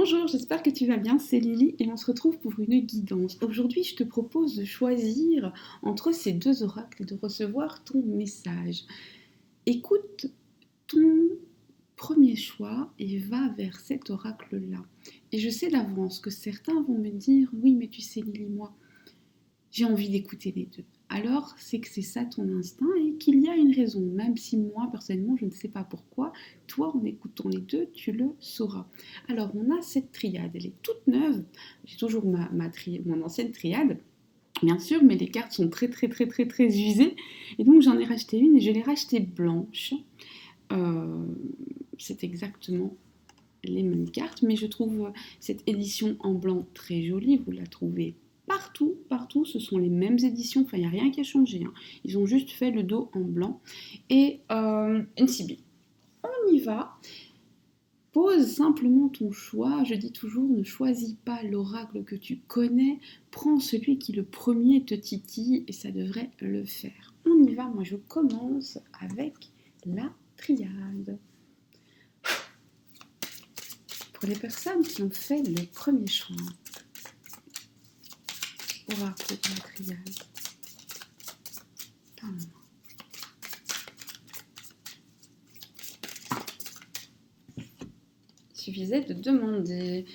Bonjour, j'espère que tu vas bien, c'est Lily et on se retrouve pour une guidance. Aujourd'hui, je te propose de choisir entre ces deux oracles et de recevoir ton message. Écoute ton premier choix et va vers cet oracle-là. Et je sais d'avance que certains vont me dire, oui, mais tu sais Lily, moi, j'ai envie d'écouter les deux. Alors, c'est que c'est ça ton instinct et qu'il y a une raison, même si moi, personnellement, je ne sais pas pourquoi. Toi, en écoutant les deux, tu le sauras. Alors, on a cette triade, elle est toute neuve. J'ai toujours mon ancienne triade, bien sûr, mais les cartes sont très usées. Et donc, j'en ai racheté une et je l'ai rachetée blanche. Euh, c'est exactement les mêmes cartes, mais je trouve cette édition en blanc très jolie. Vous la trouvez partout, ce sont les mêmes éditions, enfin il n'y a rien qui a changé, hein. Ils ont juste fait le dos en blanc. Et NCB, on y va, pose simplement ton choix. Je dis toujours, ne choisis pas l'oracle que tu connais, prends celui qui le premier te titille et ça devrait le faire. On y va, moi je commence avec la triade. Pour les personnes qui ont fait le premier choix, oracle de la triade. Il suffisait de demander.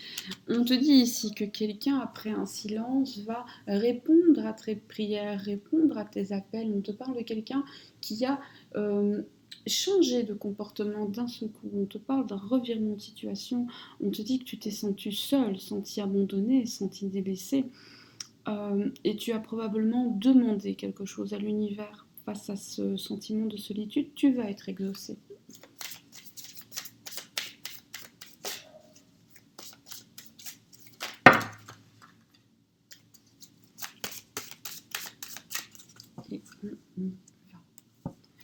On te dit ici que quelqu'un, après un silence, va répondre à tes prières, répondre à tes appels. On te parle de quelqu'un qui a changé de comportement d'un seul coup. On te parle d'un revirement de situation. On te dit que tu t'es senti seul, senti abandonné, senti délaissé. Et tu as probablement demandé quelque chose à l'univers. Face à ce sentiment de solitude, tu vas être exaucé.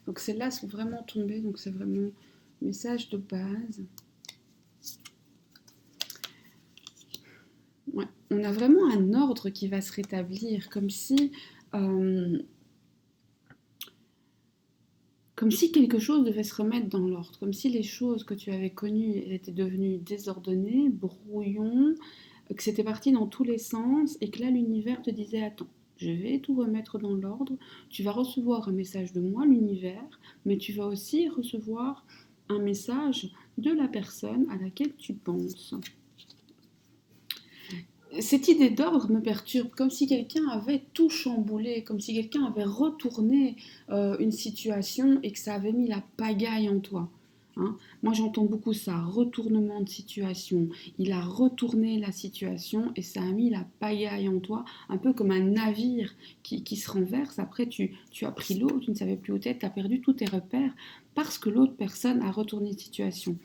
Donc celles-là sont vraiment tombées, donc c'est vraiment message de base. Ouais. On a vraiment un ordre qui va se rétablir, comme si quelque chose devait se remettre dans l'ordre, comme si les choses que tu avais connues étaient devenues désordonnées, brouillons, que c'était parti dans tous les sens, et que là l'univers te disait attends, je vais tout remettre dans l'ordre, tu vas recevoir un message de moi, l'univers, mais tu vas aussi recevoir un message de la personne à laquelle tu penses. Cette idée d'ordre me perturbe, comme si quelqu'un avait tout chamboulé, comme si quelqu'un avait retourné une situation et que ça avait mis la pagaille en toi. Hein. Moi j'entends beaucoup ça, retournement de situation. Il a retourné la situation et ça a mis la pagaille en toi, un peu comme un navire qui se renverse. Après tu as pris l'eau, tu ne savais plus où t'être, tu as perdu tous tes repères parce que l'autre personne a retourné la situation.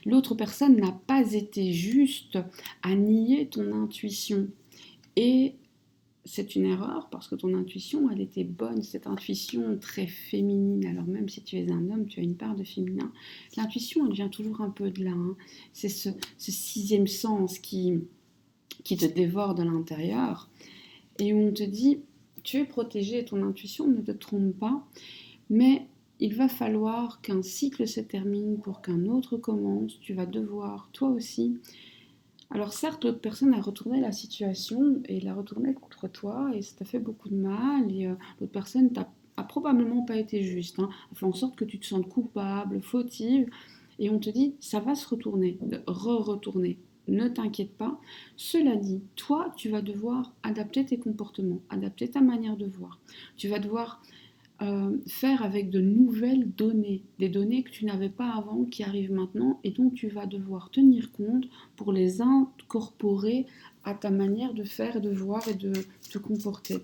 L'autre personne n'a pas été juste à nier ton intuition. Et c'est une erreur parce que ton intuition, elle était bonne, cette intuition très féminine. Alors même si tu es un homme, tu as une part de féminin. L'intuition, elle vient toujours un peu de là. Hein. C'est ce sixième sens qui te dévore de l'intérieur et où on te dit, tu es protégé, ton intuition ne te trompe pas, mais il va falloir qu'un cycle se termine pour qu'un autre commence. Tu vas devoir, toi aussi. Alors certes, l'autre personne a retourné la situation et l'a retournée contre toi et ça t'a fait beaucoup de mal et l'autre personne a probablement pas été juste. Hein, a fait en sorte que tu te sentes coupable, fautive et on te dit ça va se retourner, retourner. Ne t'inquiète pas. Cela dit, toi, tu vas devoir adapter tes comportements, adapter ta manière de voir. Tu vas devoir faire avec de nouvelles données, des données que tu n'avais pas avant, qui arrivent maintenant et dont tu vas devoir tenir compte pour les incorporer à ta manière de faire, de voir et de te comporter.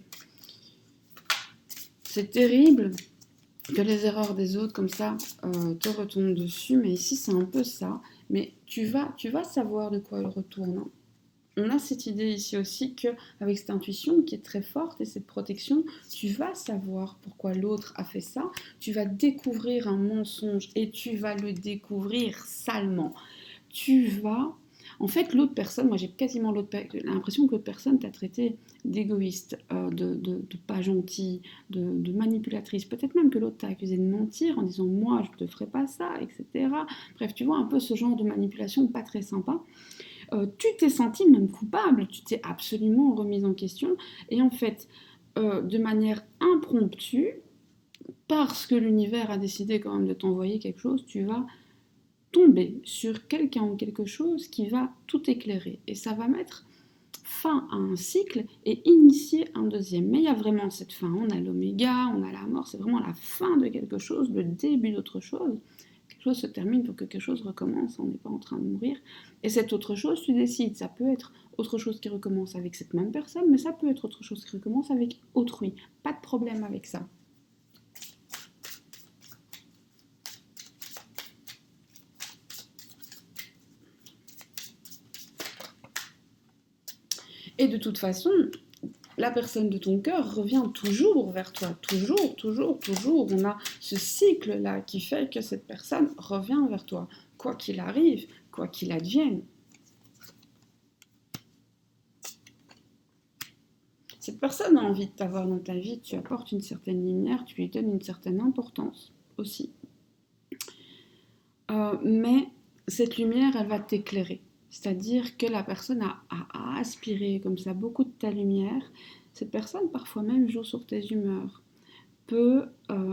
C'est terrible que les erreurs des autres comme ça te retombent dessus, mais ici c'est un peu ça. Mais tu vas savoir de quoi elle retourne. Hein. On a cette idée ici aussi qu'avec cette intuition qui est très forte et cette protection, tu vas savoir pourquoi l'autre a fait ça, tu vas découvrir un mensonge et tu vas le découvrir salement. En fait, l'autre personne, moi j'ai quasiment l'impression que l'autre personne t'a traité d'égoïste, de pas gentil, de manipulatrice. Peut-être même que l'autre t'a accusé de mentir en disant moi je ne te ferai pas ça, etc. Bref, tu vois un peu ce genre de manipulation pas très sympa. Tu t'es senti même coupable, tu t'es absolument remise en question. Et en fait, de manière impromptue, parce que l'univers a décidé quand même de t'envoyer quelque chose, tu vas tomber sur quelqu'un ou quelque chose qui va tout éclairer. Et ça va mettre fin à un cycle et initier un deuxième. Mais il y a vraiment cette fin. On a l'oméga, on a la mort, c'est vraiment la fin de quelque chose, le début d'autre chose. Quelque chose se termine pour que quelque chose recommence, on n'est pas en train de mourir. Et cette autre chose, tu décides, ça peut être autre chose qui recommence avec cette même personne, mais ça peut être autre chose qui recommence avec autrui. Pas de problème avec ça. Et de toute façon, la personne de ton cœur revient toujours vers toi. Toujours, toujours, toujours. On a ce cycle-là qui fait que cette personne revient vers toi. Quoi qu'il arrive, quoi qu'il advienne. Cette personne a envie de t'avoir dans ta vie, tu apportes une certaine lumière, tu lui donnes une certaine importance aussi. Mais cette lumière, elle va t'éclairer. C'est-à-dire que la personne a aspiré comme ça beaucoup de ta lumière. Cette personne, parfois même, joue sur tes humeurs. Peut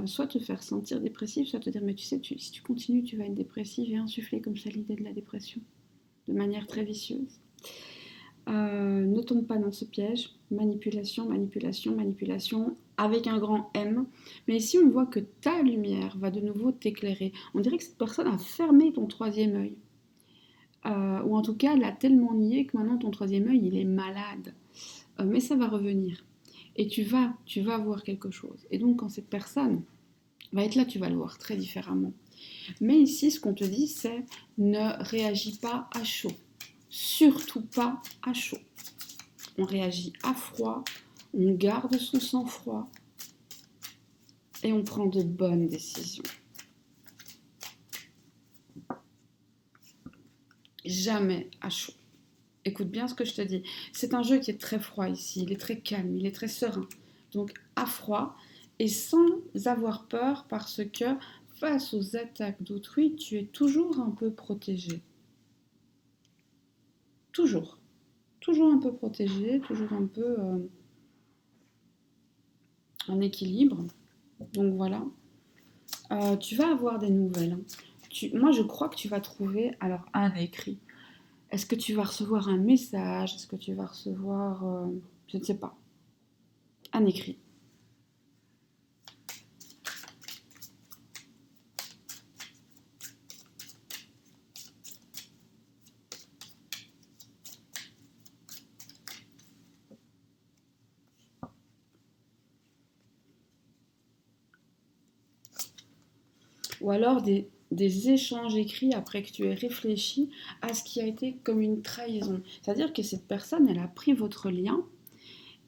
soit te faire sentir dépressif, soit te dire mais tu sais, si tu continues, tu vas être dépressif et insuffler comme ça l'idée de la dépression de manière très vicieuse. Ne tombe pas dans ce piège. Manipulation, manipulation, manipulation, avec un grand M. Mais ici, on voit que ta lumière va de nouveau t'éclairer. On dirait que cette personne a fermé ton troisième œil. Ou en tout cas, l'a tellement nié que maintenant ton troisième œil, il est malade. Mais ça va revenir. Et tu vas voir quelque chose. Et donc, quand cette personne va être là, tu vas le voir très différemment. Mais ici, ce qu'on te dit, c'est ne réagis pas à chaud. Surtout pas à chaud. On réagit à froid, on garde son sang-froid et on prend de bonnes décisions. Jamais à chaud. Écoute bien ce que je te dis. C'est un jeu qui est très froid ici, il est très calme, il est très serein. Donc à froid et sans avoir peur parce que face aux attaques d'autrui, tu es toujours un peu protégé. Toujours. Toujours un peu protégé, toujours un peu en équilibre. Donc voilà. Tu vas avoir des nouvelles. Moi, je crois que tu vas trouver alors un écrit. Est-ce que tu vas recevoir un message? Est-ce que tu vas recevoir... je ne sais pas. Un écrit. Ou alors des échanges écrits après que tu aies réfléchi à ce qui a été comme une trahison. C'est-à-dire que cette personne, elle a pris votre lien,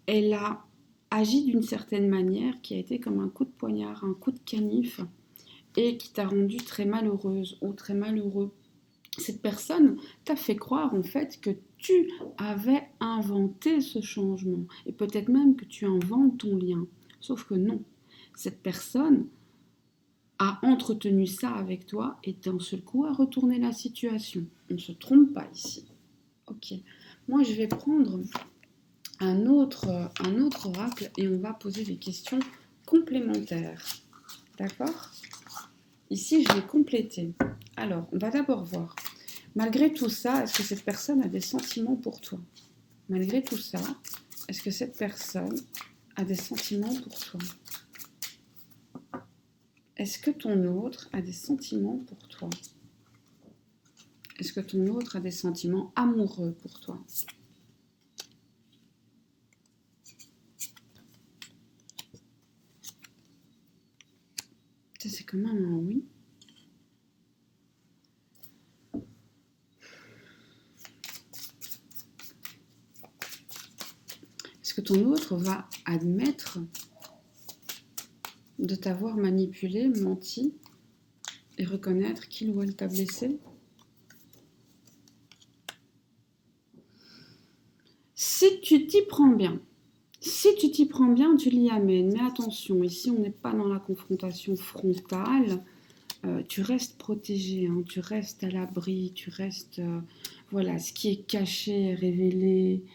elle a agi d'une certaine manière qui a été comme un coup de poignard, un coup de canif, et qui t'a rendue très malheureuse ou très malheureux. Cette personne t'a fait croire en fait que tu avais inventé ce changement, et peut-être même que tu inventes ton lien. Sauf que non. Cette personne a entretenu ça avec toi et d'un seul coup a retourné la situation. On ne se trompe pas ici. Ok. Moi, je vais prendre un autre oracle et on va poser des questions complémentaires. D'accord? Ici, je vais compléter. Alors, on va d'abord voir. Malgré tout ça, est-ce que cette personne a des sentiments pour toi? Malgré tout ça, est-ce que cette personne a des sentiments pour toi? Est-ce que ton autre a des sentiments pour toi? Est-ce que ton autre a des sentiments amoureux pour toi? C'est quand même un oui. Est-ce que ton autre va admettre de t'avoir manipulé, menti et reconnaître qu'il ou elle t'a blessé? Si tu t'y prends bien, tu l'y amènes. Mais attention, ici on n'est pas dans la confrontation frontale. Tu restes protégé, hein, tu restes à l'abri, tu restes... Voilà, ce qui est caché est révélé,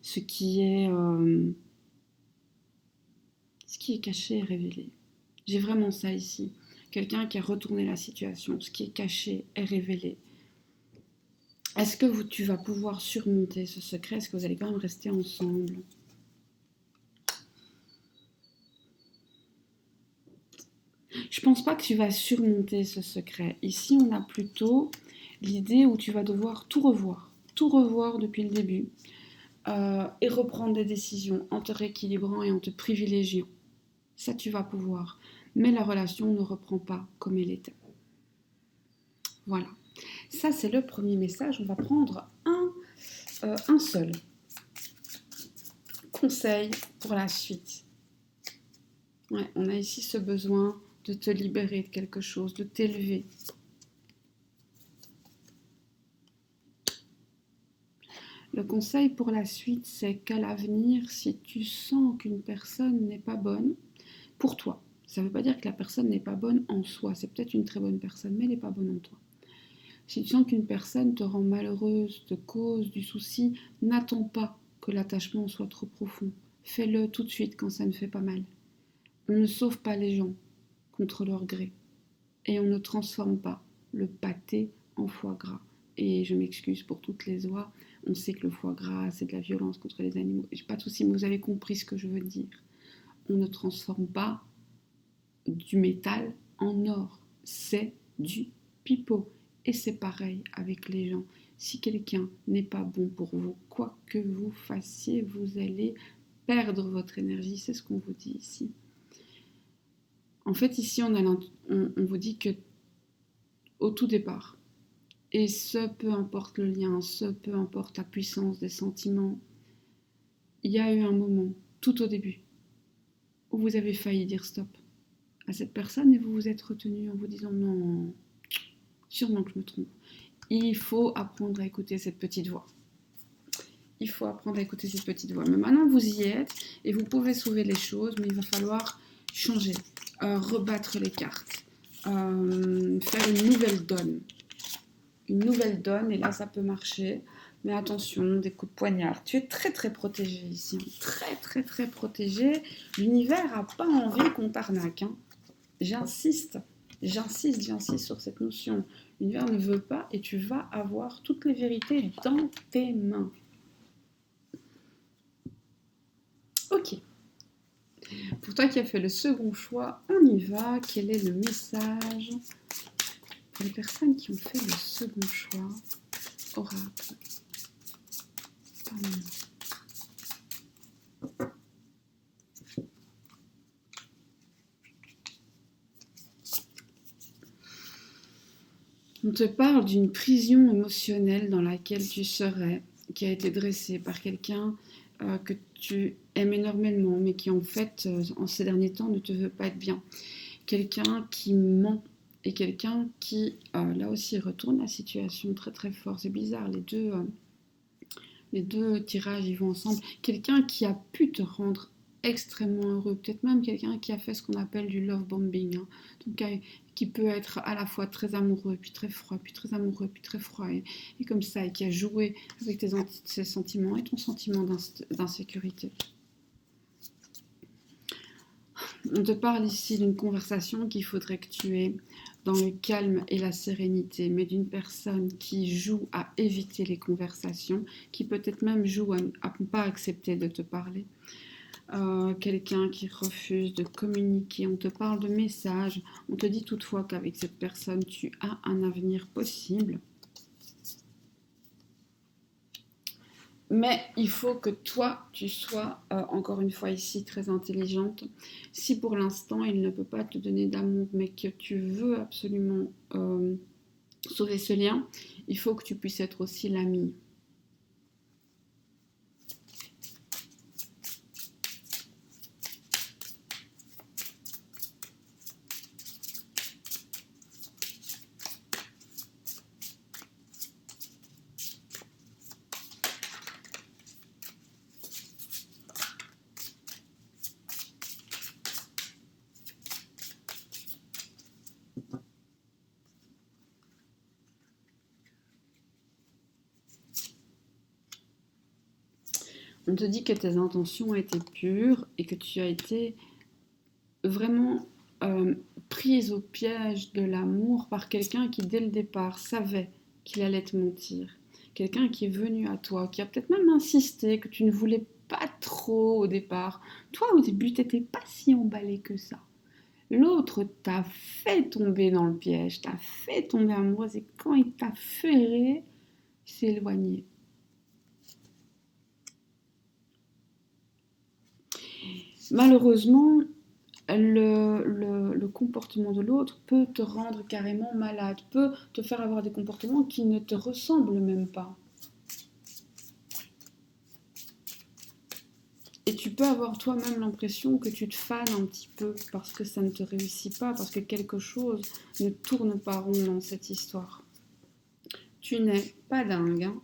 ce qui est, euh, ce qui est caché est révélé. J'ai vraiment ça ici. Quelqu'un qui a retourné la situation, ce qui est caché est révélé. Est-ce que tu vas pouvoir surmonter ce secret? Est-ce que vous allez quand même rester ensemble? Je pense pas que tu vas surmonter ce secret. Ici, on a plutôt l'idée où tu vas devoir tout revoir depuis le début, et reprendre des décisions en te rééquilibrant et en te privilégiant. Ça, tu vas pouvoir. Mais la relation ne reprend pas comme elle était. Voilà. Ça, c'est le premier message. On va prendre un seul conseil pour la suite. Ouais, on a ici ce besoin de te libérer de quelque chose, de t'élever. Le conseil pour la suite, c'est qu'à l'avenir, si tu sens qu'une personne n'est pas bonne, pour toi, ça ne veut pas dire que la personne n'est pas bonne en soi, c'est peut-être une très bonne personne, mais elle n'est pas bonne en toi. Si tu sens qu'une personne te rend malheureuse, te cause du souci, n'attends pas que l'attachement soit trop profond. Fais-le tout de suite quand ça ne fait pas mal. On ne sauve pas les gens contre leur gré. Et on ne transforme pas le pâté en foie gras. Et je m'excuse pour toutes les oies. On sait que le foie gras, c'est de la violence contre les animaux. J'ai pas de souci, mais vous avez compris ce que je veux dire. On ne transforme pas du métal en or. C'est du pipeau. Et c'est pareil avec les gens. Si quelqu'un n'est pas bon pour vous, quoi que vous fassiez, vous allez perdre votre énergie. C'est ce qu'on vous dit ici. En fait, ici, on vous dit que au tout départ, et ce, peu importe le lien, ce, peu importe la puissance des sentiments, il y a eu un moment, tout au début, où vous avez failli dire stop à cette personne et vous vous êtes retenu en vous disant non, sûrement que je me trompe. Il faut apprendre à écouter cette petite voix. Il faut apprendre à écouter cette petite voix. Mais maintenant, vous y êtes et vous pouvez sauver les choses, mais il va falloir changer, rebattre les cartes, faire une nouvelle donne. Une nouvelle donne, et là, ça peut marcher. Mais attention, des coups de poignard. Tu es très très protégé ici. Très très très protégé. L'univers n'a pas envie qu'on t'arnaque. Hein. J'insiste sur cette notion. L'univers ne veut pas et tu vas avoir toutes les vérités dans tes mains. Ok. Pour toi qui as fait le second choix, on y va. Quel est le message pour les personnes qui ont fait le second choix? Oracle. On te parle d'une prison émotionnelle dans laquelle tu serais, qui a été dressée par quelqu'un que tu aimes énormément, mais qui en fait, en ces derniers temps, ne te veut pas être bien. Quelqu'un qui ment et quelqu'un qui, là aussi, retourne la situation très très fort. C'est bizarre, les deux tirages, ils vont ensemble. Quelqu'un qui a pu te rendre extrêmement heureux, peut-être même quelqu'un qui a fait ce qu'on appelle du love bombing, hein. Donc qui peut être à la fois très amoureux, puis très froid, puis très amoureux, puis très froid, et comme ça, et qui a joué avec tes sentiments et ton sentiment d'insécurité. On te parle ici d'une conversation qu'il faudrait que tu aies dans le calme et la sérénité, mais d'une personne qui joue à éviter les conversations, qui peut-être même joue à ne pas accepter de te parler. Quelqu'un qui refuse de communiquer, on te parle de messages, on te dit toutefois qu'avec cette personne, tu as un avenir possible. Mais il faut que toi, tu sois, encore une fois ici, très intelligente. Si pour l'instant, il ne peut pas te donner d'amour, mais que tu veux absolument sauver ce lien, il faut que tu puisses être aussi l'ami. On te dit que tes intentions étaient pures et que tu as été vraiment prise au piège de l'amour par quelqu'un qui, dès le départ, savait qu'il allait te mentir. Quelqu'un qui est venu à toi, qui a peut-être même insisté que tu ne voulais pas trop au départ. Toi, au début, tu n'étais pas si emballé que ça. L'autre t'a fait tomber dans le piège, t'a fait tomber amoureuse et quand il t'a ferré, il s'est éloigné. Malheureusement, le comportement de l'autre peut te rendre carrément malade, peut te faire avoir des comportements qui ne te ressemblent même pas. Et tu peux avoir toi-même l'impression que tu te fanes un petit peu parce que ça ne te réussit pas, parce que quelque chose ne tourne pas rond dans cette histoire. Tu n'es pas dingue, hein.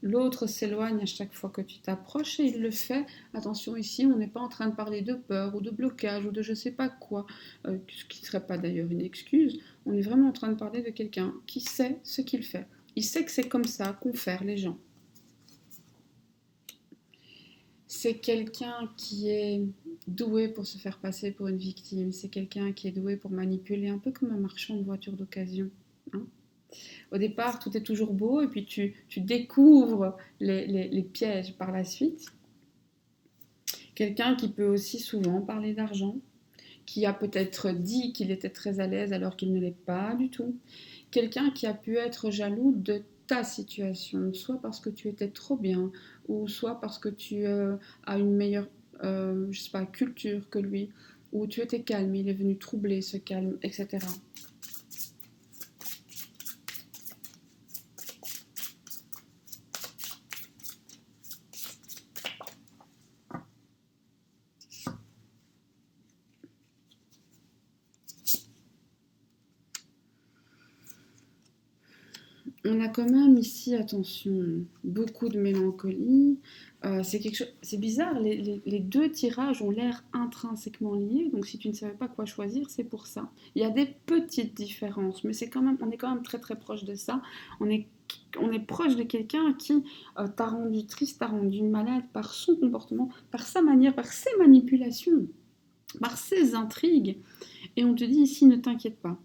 L'autre s'éloigne à chaque fois que tu t'approches et il le fait. Attention, ici, on n'est pas en train de parler de peur ou de blocage ou de je sais pas quoi, ce qui ne serait pas d'ailleurs une excuse. On est vraiment en train de parler de quelqu'un qui sait ce qu'il fait. Il sait que c'est comme ça qu'on fait les gens. C'est quelqu'un qui est doué pour se faire passer pour une victime. C'est quelqu'un qui est doué pour manipuler, un peu comme un marchand de voitures d'occasion, hein. Au départ, tout est toujours beau et puis tu découvres les pièges par la suite. Quelqu'un qui peut aussi souvent parler d'argent, qui a peut-être dit qu'il était très à l'aise alors qu'il ne l'est pas du tout. Quelqu'un qui a pu être jaloux de ta situation, soit parce que tu étais trop bien, ou soit parce que tu as une meilleure je sais pas, culture que lui, ou tu étais calme, il est venu troubler ce calme, etc. On a quand même ici, attention, beaucoup de mélancolie. C'est bizarre, les deux tirages ont l'air intrinsèquement liés, donc si tu ne savais pas quoi choisir, c'est pour ça. Il y a des petites différences, mais on est quand même très très proche de ça. On est, on est proche de quelqu'un qui t'a rendu triste, t'a rendu malade par son comportement, par sa manière, par ses manipulations, par ses intrigues. Et on te dit ici, ne t'inquiète pas,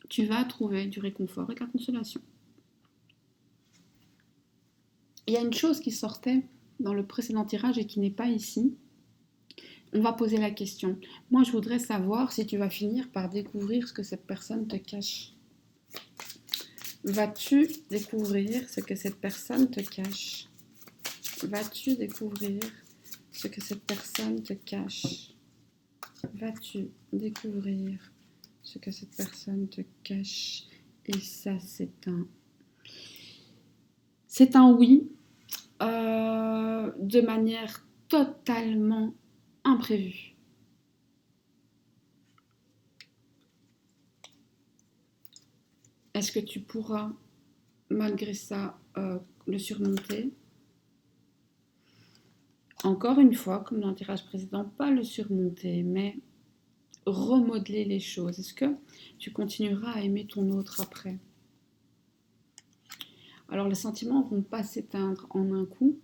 tu vas trouver du réconfort et de la consolation. Il y a une chose qui sortait dans le précédent tirage et qui n'est pas ici. On va poser la question. Moi, je voudrais savoir si tu vas finir par découvrir ce que cette personne te cache. Vas-tu découvrir ce que cette personne te cache? Vas-tu découvrir ce que cette personne te cache? Vas-tu découvrir ce que cette personne te cache? Et ça, c'est un oui, de manière totalement imprévue. Est-ce que tu pourras, malgré ça, le surmonter? Encore une fois, comme dans le tirage précédent, pas le surmonter, mais remodeler les choses. Est-ce que tu continueras à aimer ton autre après? Alors les sentiments ne vont pas s'éteindre en un coup,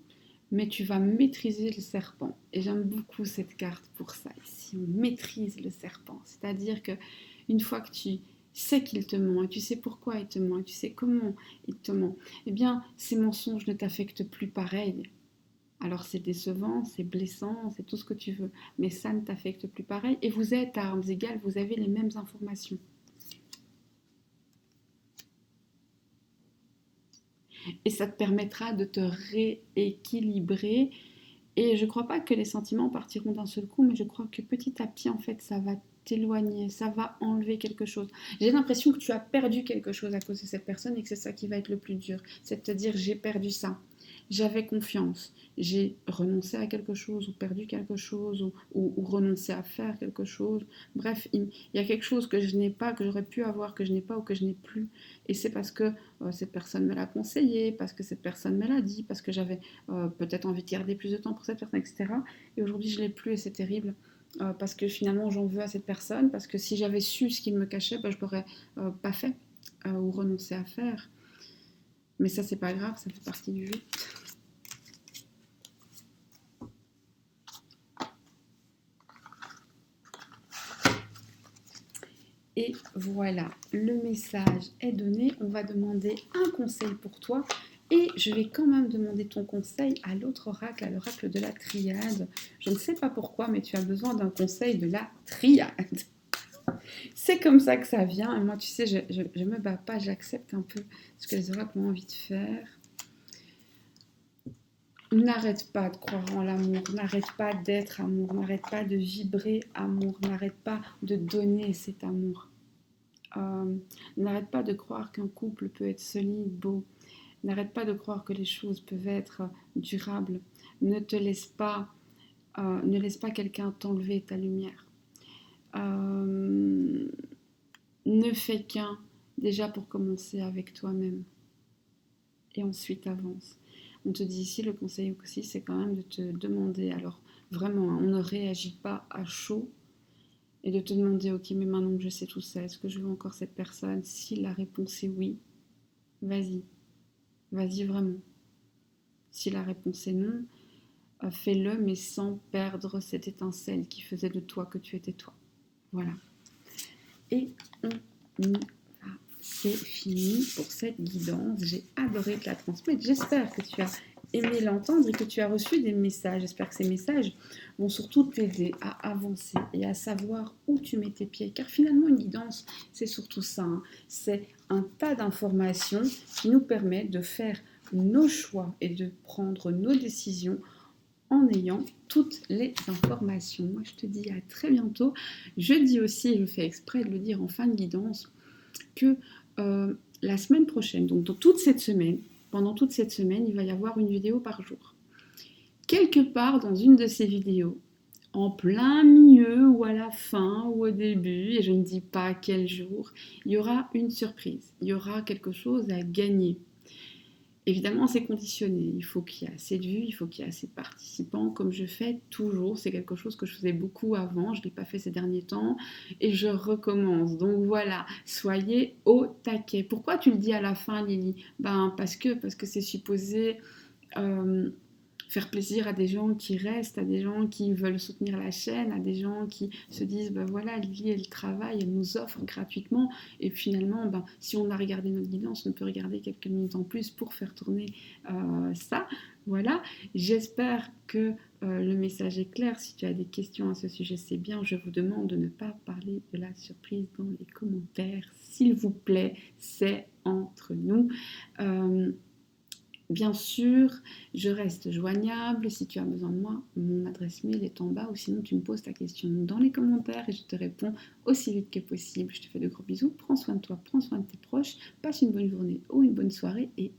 mais tu vas maîtriser le serpent. Et j'aime beaucoup cette carte pour ça. Ici, on maîtrise le serpent. C'est-à-dire que une fois que tu sais qu'il te ment, et tu sais pourquoi il te ment, et tu sais comment il te ment, eh bien, ces mensonges ne t'affectent plus pareil. Alors c'est décevant, c'est blessant, c'est tout ce que tu veux, mais ça ne t'affecte plus pareil. Et vous êtes à armes égales, vous avez les mêmes informations. Et ça te permettra de te rééquilibrer. Et je ne crois pas que les sentiments partiront d'un seul coup, mais je crois que petit à petit, en fait, ça va t'éloigner, ça va enlever quelque chose. J'ai l'impression que tu as perdu quelque chose à cause de cette personne et que c'est ça qui va être le plus dur. C'est de te dire, j'ai perdu ça. J'avais confiance, j'ai renoncé à quelque chose ou perdu quelque chose ou renoncé à faire quelque chose. Bref, il y a quelque chose que je n'ai pas, que j'aurais pu avoir, que je n'ai pas ou que je n'ai plus. Et c'est parce que cette personne me l'a conseillé, parce que cette personne me l'a dit, parce que j'avais peut-être envie de garder plus de temps pour cette personne, etc. Et aujourd'hui, je ne l'ai plus et c'est terrible. Parce que finalement, j'en veux à cette personne, parce que si j'avais su ce qu'il me cachait, je ne l'aurais pas fait ou renoncé à faire. Mais ça, c'est pas grave, ça fait partie du jeu. Et voilà, le message est donné. On va demander un conseil pour toi. Et je vais quand même demander ton conseil à l'autre oracle, à l'oracle de la triade. Je ne sais pas pourquoi, mais tu as besoin d'un conseil de la triade. C'est comme ça que ça vient. Et moi, tu sais, je me bats pas, j'accepte un peu ce que les oracles ont envie de faire. N'arrête pas de croire en l'amour, n'arrête pas d'être amour, n'arrête pas de vibrer amour, n'arrête pas de donner cet amour. N'arrête pas de croire qu'un couple peut être solide, beau. N'arrête pas de croire que les choses peuvent être durables. Ne laisse pas quelqu'un t'enlever ta lumière. Ne fais qu'un, déjà pour commencer avec toi-même. Et ensuite avance. On te dit ici, le conseil aussi, c'est quand même de te demander, alors vraiment, on ne réagit pas à chaud, et de te demander, ok, mais maintenant que je sais tout ça, est-ce que je veux encore cette personne? Si la réponse est oui, vas-y, vas-y vraiment. Si la réponse est non, fais-le, mais sans perdre cette étincelle qui faisait de toi que tu étais toi. Voilà. Et c'est fini pour cette guidance. J'ai adoré te la transmettre. J'espère que tu as aimé l'entendre et que tu as reçu des messages. J'espère que ces messages vont surtout t'aider à avancer et à savoir où tu mets tes pieds. Car finalement, une guidance, c'est surtout ça. C'est un tas d'informations qui nous permet de faire nos choix et de prendre nos décisions en ayant toutes les informations. Moi, je te dis à très bientôt. Je dis aussi, je fais exprès de le dire en fin de guidance, que la semaine prochaine, donc pendant toute cette semaine, il va y avoir une vidéo par jour. Quelque part dans une de ces vidéos, en plein milieu ou à la fin ou au début, et je ne dis pas quel jour, il y aura une surprise, il y aura quelque chose à gagner. Évidemment, c'est conditionné. Il faut qu'il y ait assez de vues, il faut qu'il y ait assez de participants, comme je fais toujours. C'est quelque chose que je faisais beaucoup avant, je ne l'ai pas fait ces derniers temps, et je recommence. Donc voilà, soyez au taquet. Pourquoi tu le dis à la fin, Lily? Parce que c'est supposé faire plaisir à des gens qui restent, à des gens qui veulent soutenir la chaîne, à des gens qui se disent, voilà, Lily, elle travaille, elle nous offre gratuitement, et finalement, si on a regardé notre guidance, on peut regarder quelques minutes en plus pour faire tourner ça. Voilà, j'espère que le message est clair. Si tu as des questions à ce sujet, c'est bien. Je vous demande de ne pas parler de la surprise dans les commentaires, s'il vous plaît, c'est entre nous. Bien sûr, je reste joignable. Si tu as besoin de moi, mon adresse mail est en bas, ou sinon tu me poses ta question dans les commentaires et je te réponds aussi vite que possible. Je te fais de gros bisous, prends soin de toi, prends soin de tes proches, passe une bonne journée ou une bonne soirée et